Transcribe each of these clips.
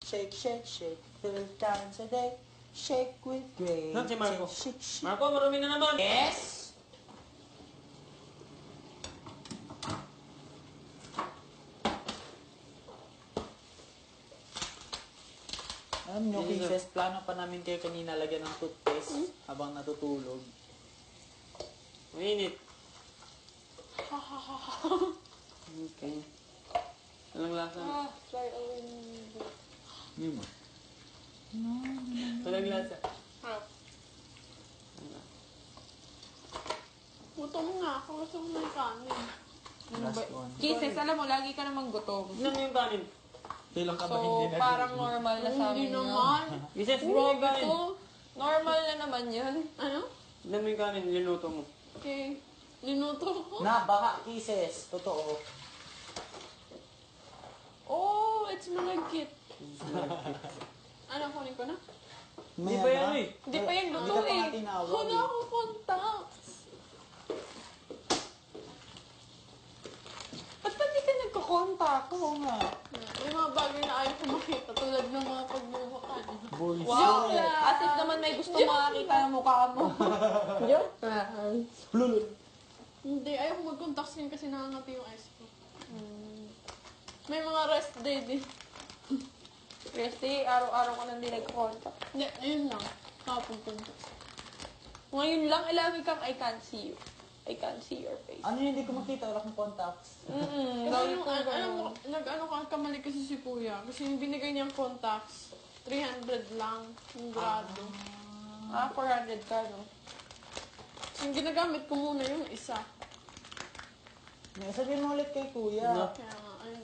Shake, shake, shake, 3 times a day. Shake with grace. Saan si Marco? Shake, shake. Marco, marumi na naman. Yes! Alam nyo, Kisses, plano pa namin kayo kanina lagyan ng toothpaste habang natutulog. Mainit. Okay. Anong lasa? Try away. Hindi mo. Anong lasa? Gutom nga ako. Gusto ko ng kanin. Last one. Kisses, alam mo, lagi ka namang gutom. Tignan mo yung kanin. Kailan ka ba So, hindi parang normal na sa Hindi amin yun. naman. Isis, tignan mo yung kanin. Normal na naman yun. Ano? Tignan mo yung kanin, niluto mo. Okay. Linuto ko. Na, baka Kisses. Totoo. Oh, it's malagkit. Ano, kunin ko na? Hindi pa yan eh. Hindi pa yan Hindi luto ka pa eh. nga tinawag Wala eh. akong contacts. Ba't ba di ka nagko-contact? Oo nga. May mga bagay na ayaw ko makita tulad ng mga pagbubukan. Bullshit. Wow! As if naman may gusto makakita ng mukha mo. Joke? Lulul. Hindi, ayaw ko mag-contacts ngayon kasi nakangati yung eyes ko. May mga rest day din. Kasi araw-araw ka nang di nagko-contact. Hindi, ayun lang. Kapag contact. Ngayon lang, lagi kang I can't see you. I can't see your face. Ano yun, hindi ko makita. Wala akong contacts. Kasi yung, alam mo, nag-ano ka, kamali kasi si Kuya. Kasi yung binigay niyang contacts, 300 lang, yung grado. 400 ka, no? So, yung ginagamit ko muna yung isa. Sabihin mo ulit kay Kuya. No. Kaya nga, ayun.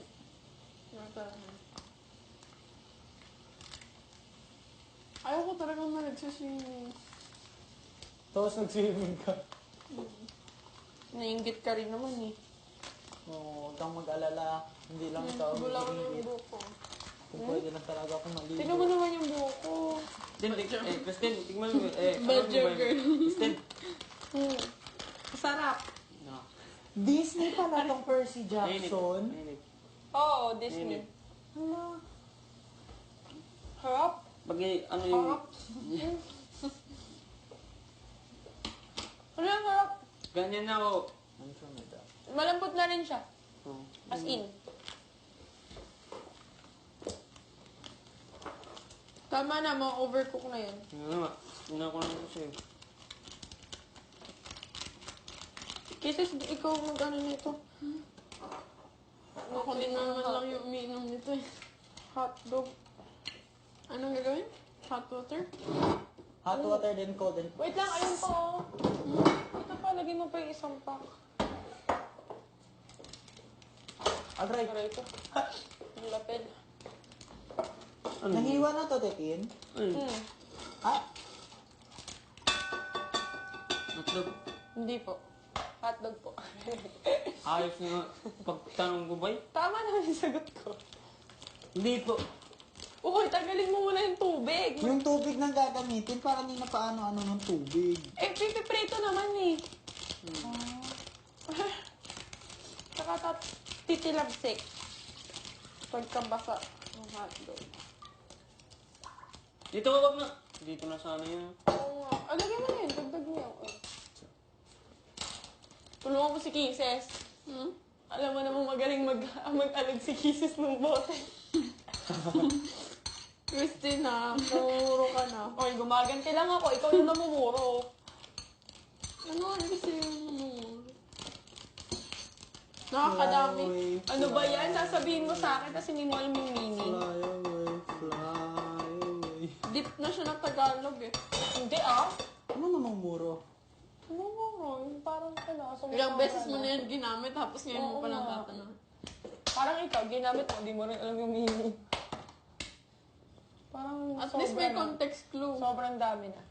Ayaw ko talagang na nagsiswimming. Tapos nag-swimming ka. Nainggit ka rin naman, eh. Oo, huwag kang mag-alala. Hindi lang ikaw Wala ko na yung mag-iingit. buko. Kung pwede lang talaga akong maligo. Tignan mo naman yung buhok ko. Christine, tignan mo. Badger girl. Christine. Sarap. No. Disney pala tong Percy Jackson. Mainit. Oo, Disney. Mainit. Hala. Harap. Pag ano yung... Harap. Ano yung harap? Ganyan na ako. I'm sure may that. Malambot na rin siya. Oh. As in. Tama na, mga overcook na yun. Ano nga. Tingnan ko lang sa'yo. Kisses, ikaw mag-ano nito. Ako din naman lang yung umiinom nito eh. Hotdog. Anong gagawin? Hot water? Hot water then cold and... Wait lang, ayun pa, oh. Ito pa, lagay mo pa yung isang pack. Agray. Aray ko. Ang lapid. Ano? Nahiwa na to, Tekin? Ano? Ah, Natlog. Hindi po. Hotdog po. Ayos na pagtanong ko ba? Tama naman yung sagot ko. hindi po. Uy, tagalin mo muna yung tubig. Yung tubig nang gagamitin, parang hindi na paano-ano ng tubig. Eh, pipiprito naman eh. Saka titilabsik. Pagkabasa ng hotdog. Dito ka wag na. Dito na sana yun. Oo nga. Lagyan mo na yun. Dagdag niya. Tulungan mo si Kisses. Alam mo namang magaling mag-alag si Kisses ng bote. Christina, namumuro ka na. Oy, gumaganti lang ako. Ikaw yung namumuro. Ano kasi yung namumuro? Nakakadami. Ano ba yan? Sasabihin mo sa akin kasi hindi mo alam yung meaning. Fly away, fly away. Deep na siya ng Tagalog eh. Hindi ah. Ano namang muro? Namumuro. Yung parang kalasa mo. Ilang beses mo na yan ginamit tapos ngayon mo Oo pa lang nga. tatanong. Parang ikaw, ginamit mo. Hindi mo rin alam yung meaning. Parang At least may sobra na. context clue. Sobrang dami na.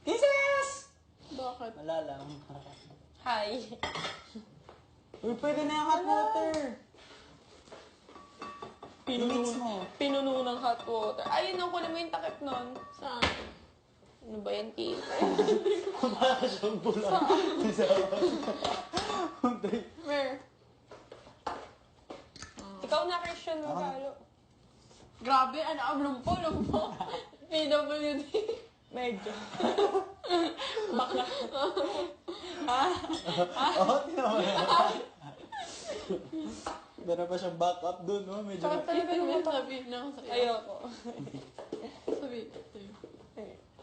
Kisses! Bakit? Wala lang. Hi. Uy, pwede na yung hot water. I-mix mo. Pinuno ng hot water. Ayun, kunin mo yung takip nun. Saan? Ano ba yan, Kim? Para siyang bulang. Where? Ikaw na, Christian Magalo. Grabe, lumpo. PWD. Medyo. Bakla. Oo, tinaman. Meron pa siyang backup doon, no? Medyo Saka talaga naman pa. Sabihin na ako sa'yo. Ayoko. Sabihin sa'yo.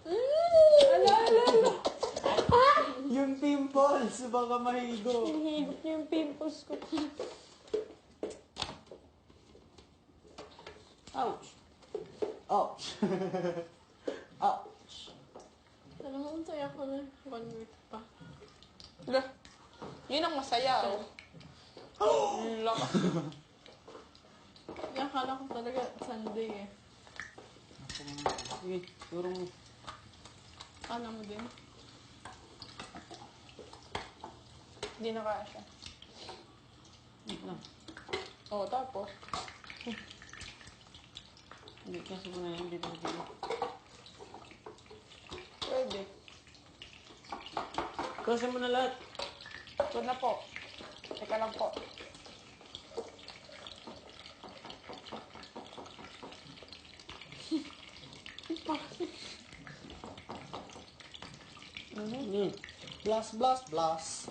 Ala. yung pimples, baka mahigo. Hinihigop niya yung pimples ko. Ouch. Ouch. Ouch. Alam mo, ang saya ko na 1 week pa. Wala. Yun ang masaya. Yun lang. Kaya akala ko talaga Sunday eh. Sige, turo mo. Akala mo din. Hindi na kaya siya. Wait lang. Oo, tapos. Hindi, kasi mo na yun. Dito sa dito. Pwede. Kasi mo na lahat. Ito na po. Teka lang po. Blast, blast, blast.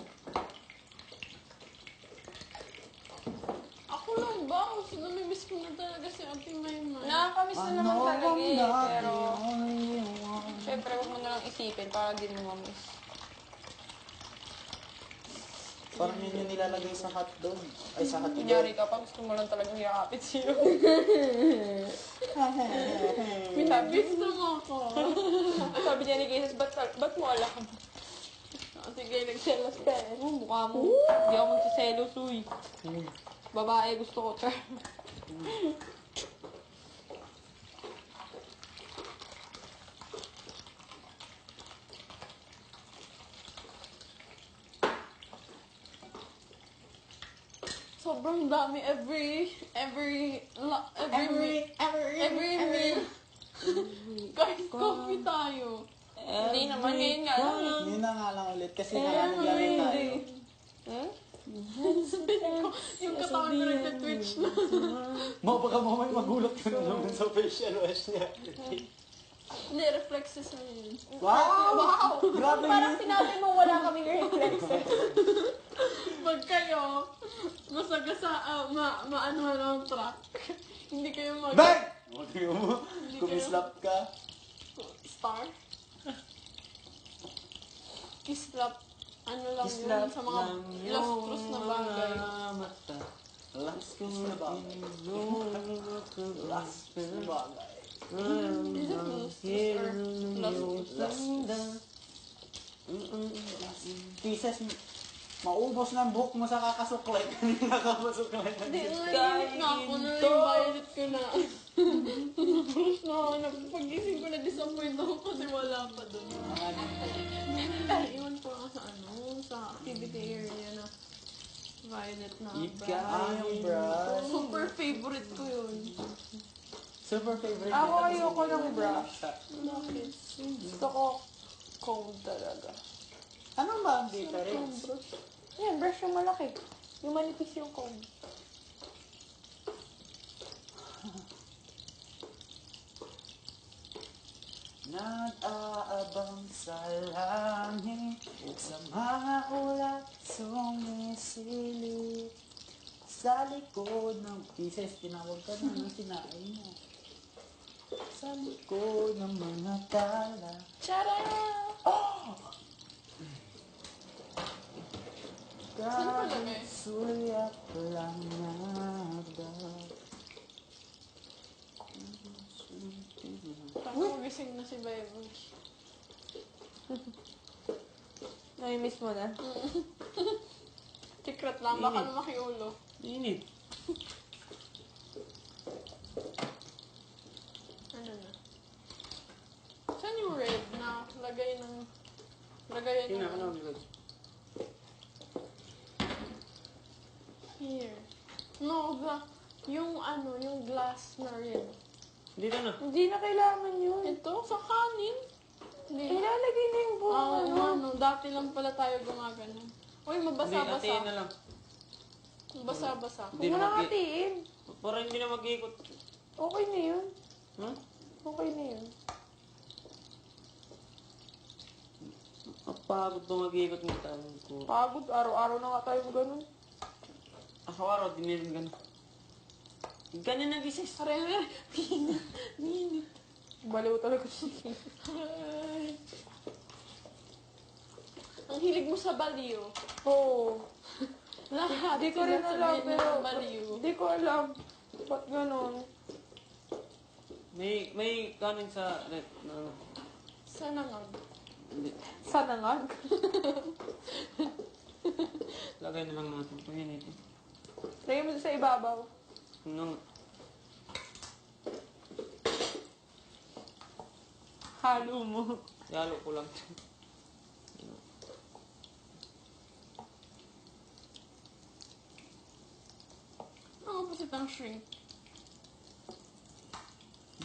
Ako lang ba? Kasi namimiss ko na talaga si Ate Maymay. Nakakamiss na naman Ano talaga eh. bang Pero, dati syempre, huwag mo na lang isipin para di mo mamiss. Parang yun yung nilalagay sa hotdog. Ay, sa hotdog. Kunyari ka pa, gusto mo lang talagang yakapit siya. Gusto mo ako. Sabi niya ni Jesus, ba't mo alam? Sige, nagselos ka eh. Oh, mukha mo. Hindi ako magsiselos, uy. Babae, gusto ko, Char. Sobrang dami every meal. Guys, coffee tayo. Hindi naman, ngayon nga lang eh. Yun na nga lang ulit kasi nakalanglari tayo. Hmm? Sabihin ko, yung katawan ko nagka-twitch na. Baka mamay magulat ka na naman sa facial wash niya. Hindi, reflexes na yun. Wow! Wow! Grabe Parang yun. sinabi mo wala kaming reflexes. Pag kayo, masagasa, maano ng truck, hindi kayo Bang! Huwag mo. Kumislap ka. Star? Kislap. Ano lang Kislap yun sa mga lang ilustros na bagay. mata. Last na bagay. Last na bagay. Is it ilustros or ilustros? Pieces, maubos na ang buhok mo sa kakasuklay. Kanina ka masuklay. Hindi, naiinit nga ako na yung violet ko na. Bruce na, pag-gising ko na-disappoint ako kasi wala pa doon. Iwan ko nga sa sa activity area na violet na brush. Yung brush. Super favorite ko yun. Super favorite. Ako niya. ayoko ng brush. Bakit? Gusto ko comb talaga. Ano ba ang difference? Yan, brush yung malaki. Yung manipis yung comb. Nag-aabang sa langit sa mga ulat sumisilip sa likod ng pieces. Tinawag ka na ng sinain mo. Sa likod ng mga tala. Tara! palagay? Sulyap lang nagdag. Ako gising na si Bible. Nami-miss mo na. Secret lang, baka na makiulo. Init. Ano na? Saan yung red na lagayan ng... Lagayan Tingnan ko ng... na vlog. Here. No, yung yung glass na red. Dito na. Hindi na kailangan yun. Ito, sa kanin. Hindi. Ilalagay na yung buong Dati lang pala tayo gumagano. Uy, Hindi, atiin na mabasa-basa. lang. Basa-basa. Hindi Huwag mo na na mag- hatiin. Para hindi na mag-iikot. Okay na yun. Ha? Okay na yun. Napagod to mag-iikot ng tanong ko. Pagod. Araw-araw na nga tayong ganun. Araw-araw, di meron ganun. Ganun nag-isis. Are. Minit. Baliw talaga siya. Ang hilig mo sa baliw. Oo. Lahat. Di ko rin alam, sinasabihin pero... ng baliw. Di ko alam. Ba't ganun? May kanin sa net na... Sana nga. Hindi. Sana nga. Lagay na lang natin. Panginitin. Lagyan mo sa ibabaw. Nung... Halo mo. Yalo ko lang. Ang opposite ng shrink.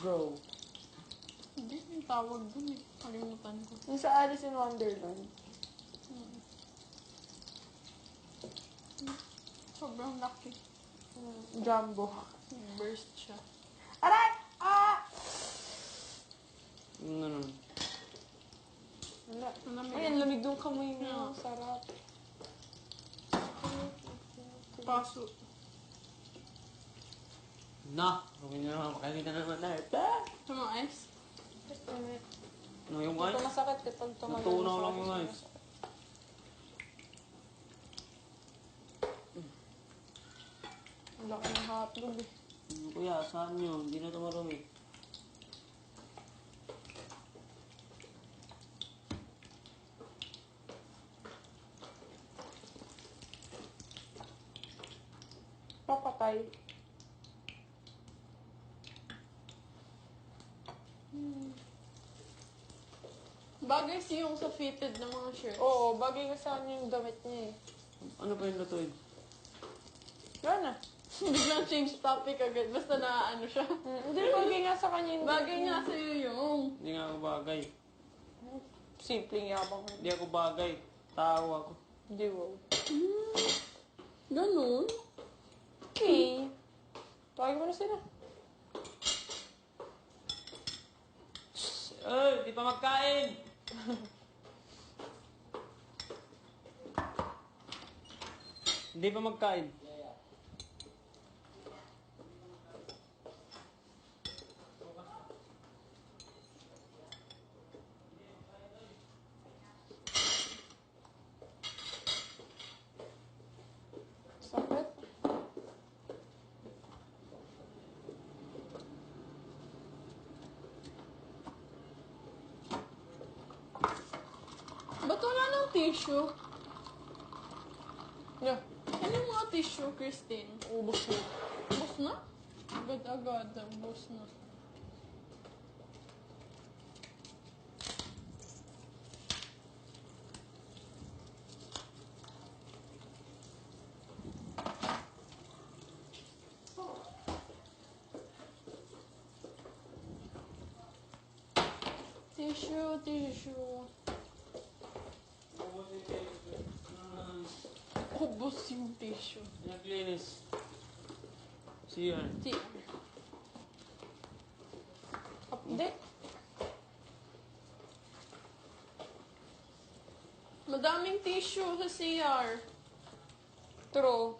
Bro. Hindi, yung tawag dun eh. Kalimutan ko. Yung sa Alice in Wonderland. Sobrang laki. Jumbo. Burst siya. Aray! Ah! Ano? Wala. Malamig. Ay, ang lamig ng kamay mo. Yeah. Sarap. Paso. Na! Huwag nyo naman makakita naman na. Sa mga ice. Ano yung Ito ice? masakit eh pag tumagal. Natunaw lang yung ice. Ang laki ng hotdog eh. Kuya, saan nyo? Hindi na ito marumi. Papatay. Bagay siya yung sa fitted ng mga shirts. Oo, bagay ka sa kanya yung damit niya eh. Ano pa yung lutuin? Yan na. Biglang change topic agad. Basta na ano siya. Hindi, bagay nga sa kanya yung Bagay nga sa'yo yung. Hindi nga ako bagay. simpleng yabang. Hindi ako bagay. Tao ako. Hindi, wow. Ganun? Okay. Tawagin mo na sila. Di pa magkain! Hindi pa magkain. Sakit. Ba't wala ng tissue? Yeah. Ano yung mga tissue, Christine? Ubus na. Ubus na? Agad-agad, ubus na. Tissue. Ubus yung tissue. Naglinis. Siyan. Update. Madaming tissue sa CR. True.